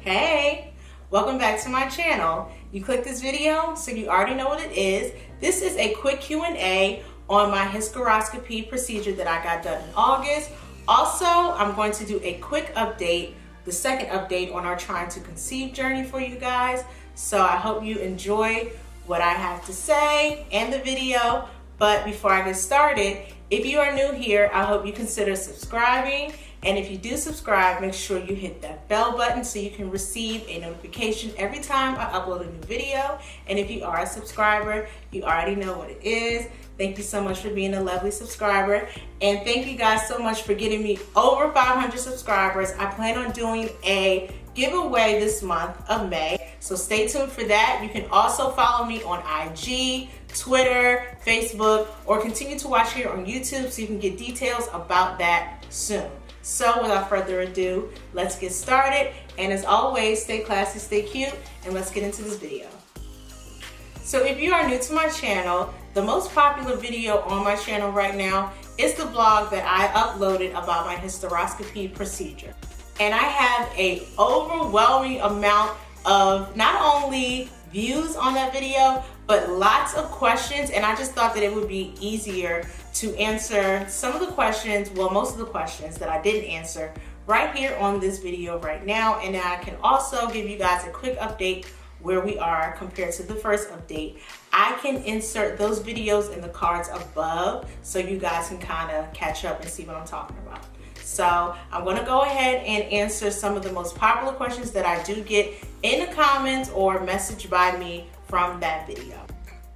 Hey, welcome back to my channel. You clicked this video, so you already know what it is. This is a quick Q&A on my hysteroscopy procedure that I got done in August. Also, I'm going to do a quick update, the second update on our trying to conceive journey for you guys. So I hope you enjoy what I have to say and the video. But before I get started, if you are new here, I hope you consider subscribing. And if you do subscribe, make sure you hit that bell button so you can receive a notification every time I upload a new video. And if you are a subscriber, you already know what it is. Thank you so much for being a lovely subscriber. And thank you guys so much for getting me over 500 subscribers. I plan on doing a giveaway this month of May, so stay tuned for that. You can also follow me on IG, Twitter, Facebook, or continue to watch here on YouTube so you can get details about that soon. So without further ado, let's get started. And as always, stay classy, stay cute, and let's get into this video. So if you are new to my channel, the most popular video on my channel right now is the blog that I uploaded about my hysteroscopy procedure. And I have an overwhelming amount of not only views on that video, but lots of questions, and I just thought that it would be easier to answer some of the questions, well, most of the questions that I didn't answer right here on this video right now. And I can also give you guys a quick update where we are compared to the first update. I can insert those videos in the cards above so you guys can kind of catch up and see what I'm talking about. So I'm going to go ahead and answer some of the most popular questions that I do get in the comments or messaged by me from that video.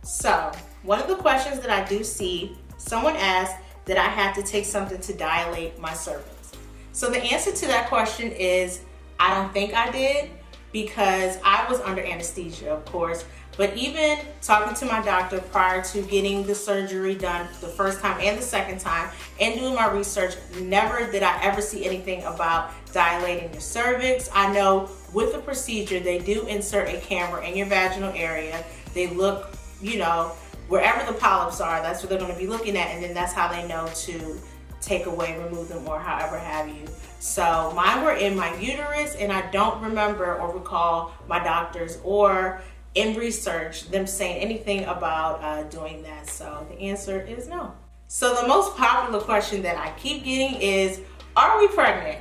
So one of the questions that I do see, someone asked that I have to take something to dilate my cervix. So the answer to that question is I don't think I did, because I was under anesthesia, of course. But even talking to my doctor prior to getting the surgery done the first time and the second time and doing my research, never did I ever see anything about dilating your cervix. I know with the procedure, they do insert a camera in your vaginal area. They look, you know, wherever the polyps are, that's what they're going to be looking at. And then that's how they know to take away, remove them, or however have you. So mine were in my uterus, and I don't remember or recall my doctors or in research them saying anything about doing that. So the answer is no. So the most popular question that I keep getting is, are we pregnant?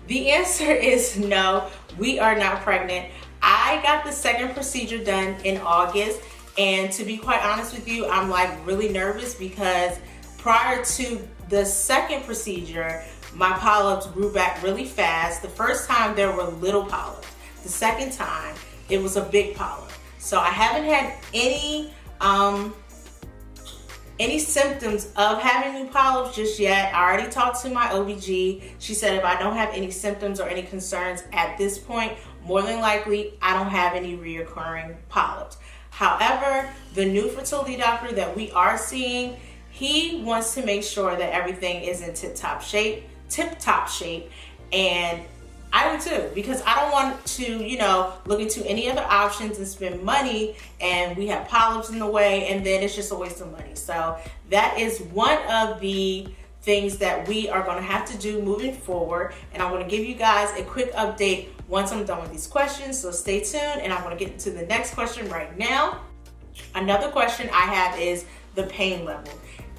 The answer is no, we are not pregnant. I got the second procedure done in August, and to be quite honest with you, I'm like really nervous because prior to the second procedure, my polyps grew back really fast. The first time there were little polyps. The second time it was a big polyp. So I haven't had any symptoms of having new polyps just yet. I already talked to my OBG. She said if I don't have any symptoms or any concerns at this point, more than likely I don't have any reoccurring polyps. However, the new fertility doctor that we are seeing, he wants to make sure that everything is in tip-top shape, and I do too, because I don't want to, you know, look into any other options and spend money and we have polyps in the way, and then it's just a waste of money. So that is one of the things that we are going to have to do moving forward, and I'm going to give you guys a quick update once I'm done with these questions. So stay tuned, and I'm going to get into the next question right now. Another question I have is the pain level.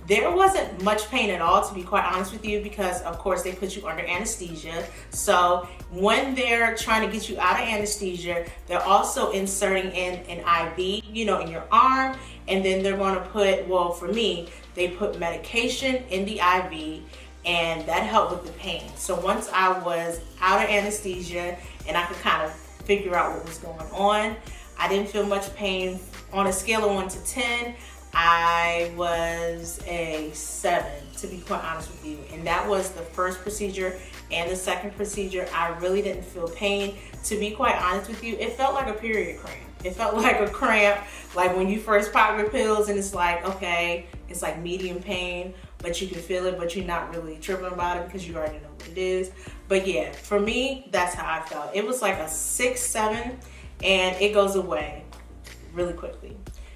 There wasn't much pain at all, to be quite honest with you, because of course they put you under anesthesia. So when they're trying to get you out of anesthesia, they're also inserting in an IV, you know, in your arm, and then they're going to put, well, for me, they put medication in the IV, and that helped with the pain. So once I was out of anesthesia and I could kind of figure out what was going on, I didn't feel much pain. On a scale of 1 to 10, I was a 7, to be quite honest with you. And that was the first procedure and the second procedure. I really didn't feel pain. To be quite honest with you, it felt like a period cramp. It felt like a cramp, like when you first pop your pills and it's like, okay, it's like medium pain, but you can feel it, but you're not really tripping about it because you already know what it is. But yeah, for me, that's how I felt. It was like a 6, 7, and it goes away really quickly.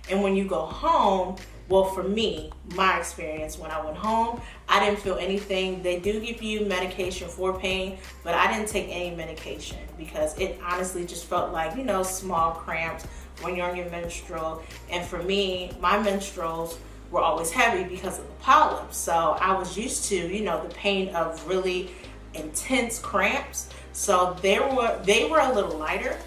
And when you go home, Well, for me, my experience, when I went home, I didn't feel anything. They do give you medication for pain, but I didn't take any medication because it honestly just felt like, you know, small cramps when you're on your menstrual. And for me, my menstruals were always heavy because of the polyps. So I was used to, you know, the pain of really intense cramps. So they were a little lighter.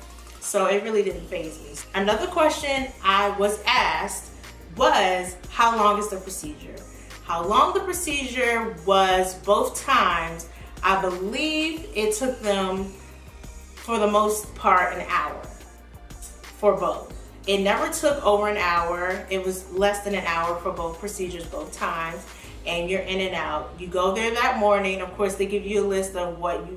So it really didn't faze me. Another question I was asked was, how long is the procedure? How long the procedure was both times, I believe it took them, for the most part, an hour for both. It never took over an hour. It was less than an hour for both procedures, both times, and you're in and out. You go there that morning. Of course, they give you a list of what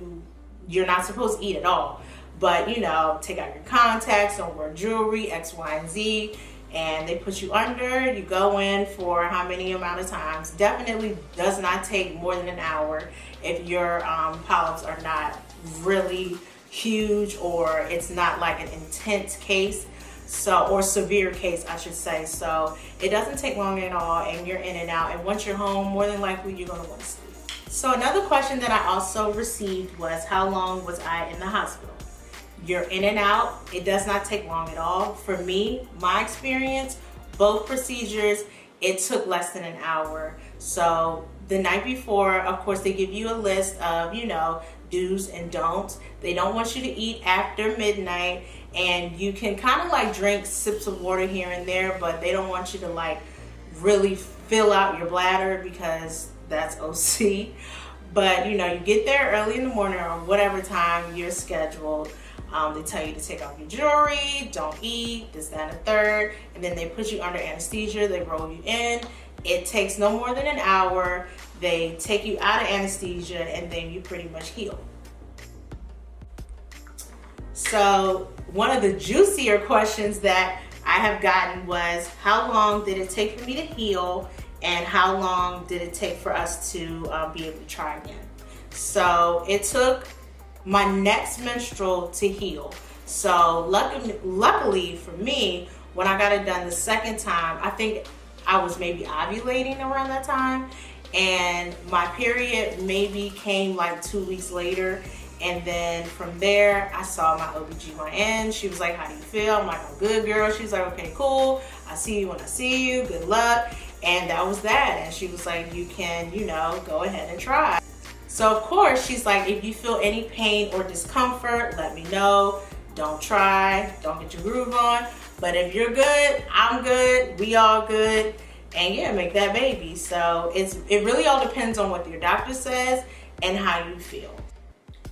you're not supposed to eat at all. But, you know, take out your contacts, don't wear jewelry, X, Y, and Z. And they put you under, you go in for how many amount of times. Definitely does not take more than an hour if your polyps are not really huge, or it's not like an intense case, so, or severe case, I should say. So it doesn't take long at all, and you're in and out. And once you're home, more than likely you're gonna want to sleep. So another question that I also received was, how long was I in the hospital? You're in and out. It does not take long at all. For me, my experience, both procedures, it took less than an hour. So the night before, of course, they give you a list of, you know, do's and don'ts. They don't want you to eat after midnight, and you can kind of like drink sips of water here and there, but they don't want you to like really fill out your bladder because that's OC. But, you know, you get there early in the morning or whatever time you're scheduled. They tell you to take off your jewelry, don't eat, this, that, and the third, and then they put you under anesthesia, they roll you in. It takes no more than an hour. They take you out of anesthesia, and then you pretty much heal. So one of the juicier questions that I have gotten was, how long did it take for me to heal, and how long did it take for us to be able to try again? So it took my next menstrual to heal. So luckily for me, when I got it done the second time, I think I was maybe ovulating around that time, and my period maybe came like 2 weeks later. And then from there, I saw my OBGYN. She was like, how do you feel? I'm like, I'm good, girl. She was like, okay, cool. I see you when I see you. Good luck. And that was that. And she was like, you can, you know, go ahead and try. So of course, she's like, if you feel any pain or discomfort, let me know. Don't try, don't get your groove on. But if you're good, I'm good, we all good, and yeah, make that baby. So it really all depends on what your doctor says and how you feel.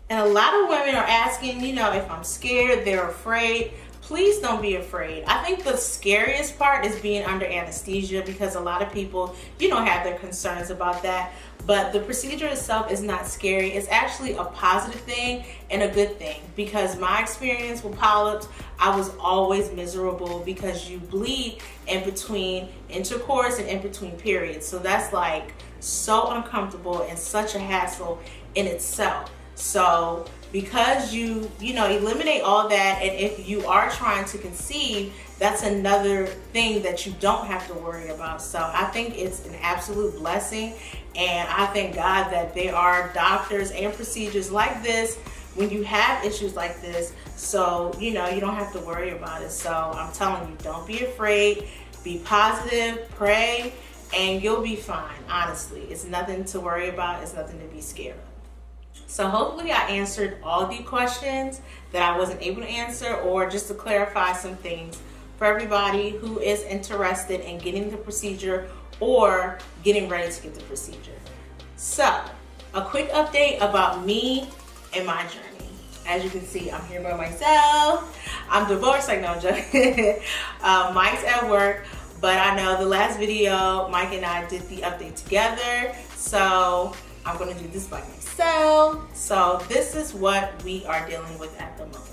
And a lot of women are asking, you know, if I'm scared, they're afraid. Please don't be afraid. I think the scariest part is being under anesthesia, because a lot of people, you know, have their concerns about that. But the procedure itself is not scary. It's actually a positive thing and a good thing, because my experience with polyps, I was always miserable because you bleed in between intercourse and in between periods. So that's like so uncomfortable and such a hassle in itself. So because you eliminate all that, and if you are trying to conceive, that's another thing that you don't have to worry about. So I think it's an absolute blessing, and I thank God that there are doctors and procedures like this when you have issues like this, so you know you don't have to worry about it. So I'm telling you, don't be afraid, be positive, pray, and you'll be fine. Honestly, it's nothing to worry about, it's nothing to be scared of. So hopefully I answered all the questions that I wasn't able to answer, or just to clarify some things for everybody who is interested in getting the procedure or getting ready to get the procedure. So a quick update about me and my journey. As you can see, I'm here by myself. I'm divorced, like no, I'm joking. Mike's at work, but I know the last video, Mike and I did the update together. So I'm gonna do this by myself. So this is what we are dealing with at the moment.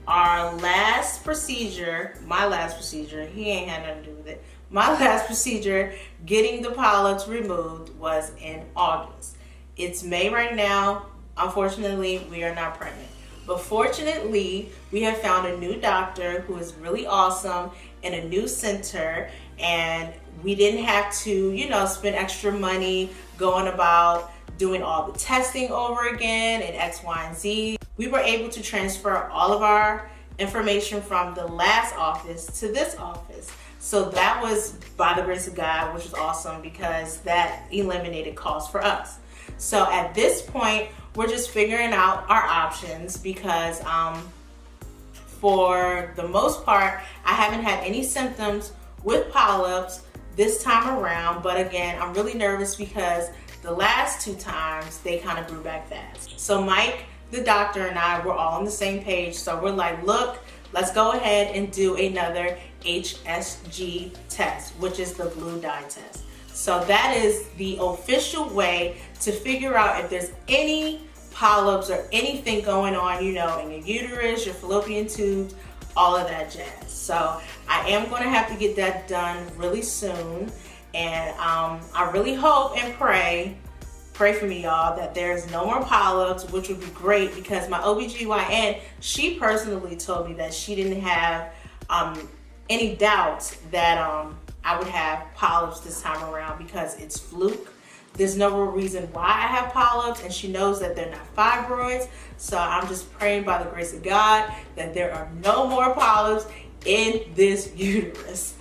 Our last procedure, my last procedure, he ain't had nothing to do with it. My last procedure, getting the polyps removed, was in August. It's May right now. Unfortunately, we are not pregnant. But fortunately, we have found a new doctor who is really awesome in a new center, and we didn't have to, you know, spend extra money going about doing all the testing over again and X, Y, and Z. We were able to transfer all of our information from the last office to this office. So that was by the grace of God, which was awesome because that eliminated costs for us. So at this point, we're just figuring out our options because for the most part, I haven't had any symptoms with polyps this time around. But again, I'm really nervous because the last 2 times they kind of grew back fast. So Mike, the doctor, and I were all on the same page. So we're like, look, let's go ahead and do another HSG test, which is the blue dye test. So that is the official way to figure out if there's any polyps or anything going on, you know, in your uterus, your fallopian tubes, all of that jazz. So I am going to have to get that done really soon. And I really hope and pray for me, y'all, that there's no more polyps, which would be great because my OBGYN, she personally told me that she didn't have any doubts that I would have polyps this time around because it's fluke. There's no real reason why I have polyps, and she knows that they're not fibroids. So I'm just praying by the grace of God that there are no more polyps in this uterus.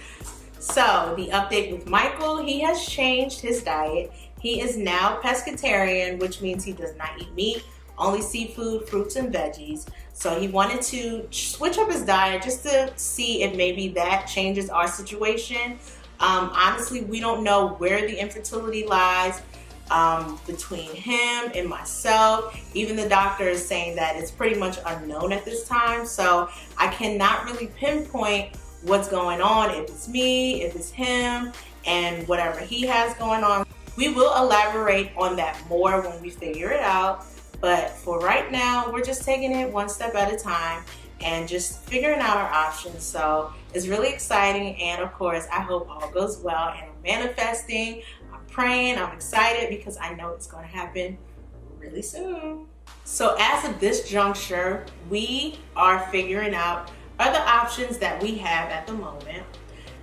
So the update with Michael, he has changed his diet. He is now pescatarian, which means he does not eat meat, only seafood, fruits, and veggies. So he wanted to switch up his diet just to see if maybe that changes our situation. Honestly, we don't know where the infertility lies between him and myself. Even the doctor is saying that it's pretty much unknown at this time. So I cannot really pinpoint what's going on, if it's me, if it's him, and whatever he has going on. We will elaborate on that more when we figure it out. But for right now, we're just taking it one step at a time and just figuring out our options. So it's really exciting. And of course, I hope all goes well, and I'm manifesting, I'm praying, I'm excited because I know it's going to happen really soon. So as of this juncture, we are figuring out other options that we have at the moment,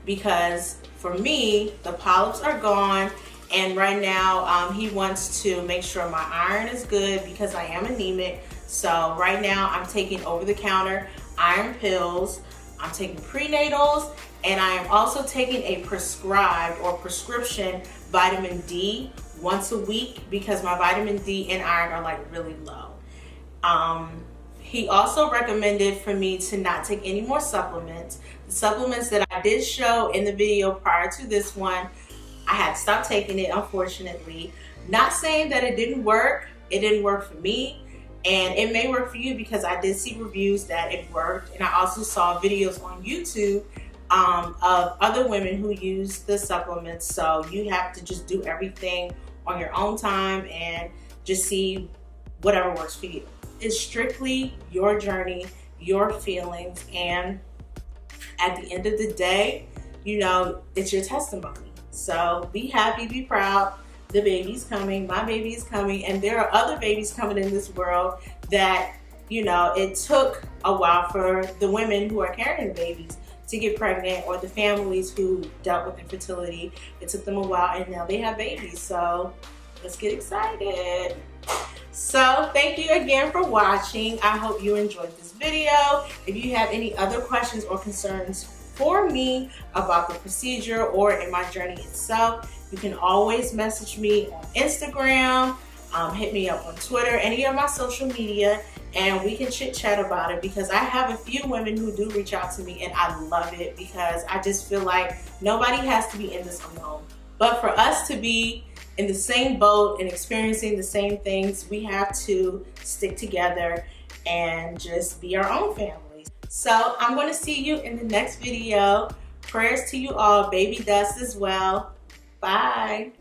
because for me, the polyps are gone. And right now, he wants to make sure my iron is good because I am anemic. So right now, I'm taking over-the-counter iron pills. I'm taking prenatals, and I am also taking a prescribed or prescription vitamin D once a week because my vitamin D and iron are like really low. He also recommended for me to not take any more supplements. The supplements that I did show in the video prior to this one, I had to stop taking it, unfortunately. Not saying that it didn't work. It didn't work for me, and it may work for you because I did see reviews that it worked, and I also saw videos on YouTube of other women who use the supplements. So you have to just do everything on your own time and just see whatever works for you. It's strictly your journey, your feelings, and at the end of the day, you know, it's your testimony. So be happy, be proud. The baby's coming, my baby is coming, and there are other babies coming in this world that, you know, it took a while for the women who are carrying the babies to get pregnant, or the families who dealt with infertility. It took them a while, and now they have babies. So let's get excited. So thank you again for watching. I hope you enjoyed this video. If you have any other questions or concerns for me about the procedure or in my journey itself, you can always message me on Instagram, hit me up on Twitter, any of my social media, and we can chit chat about it, because I have a few women who do reach out to me, and I love it because I just feel like nobody has to be in this alone. But for us to be in the same boat and experiencing the same things, we have to stick together and just be our own families. So I'm going to see you in the next video. Prayers to you all, baby dust as well. Bye.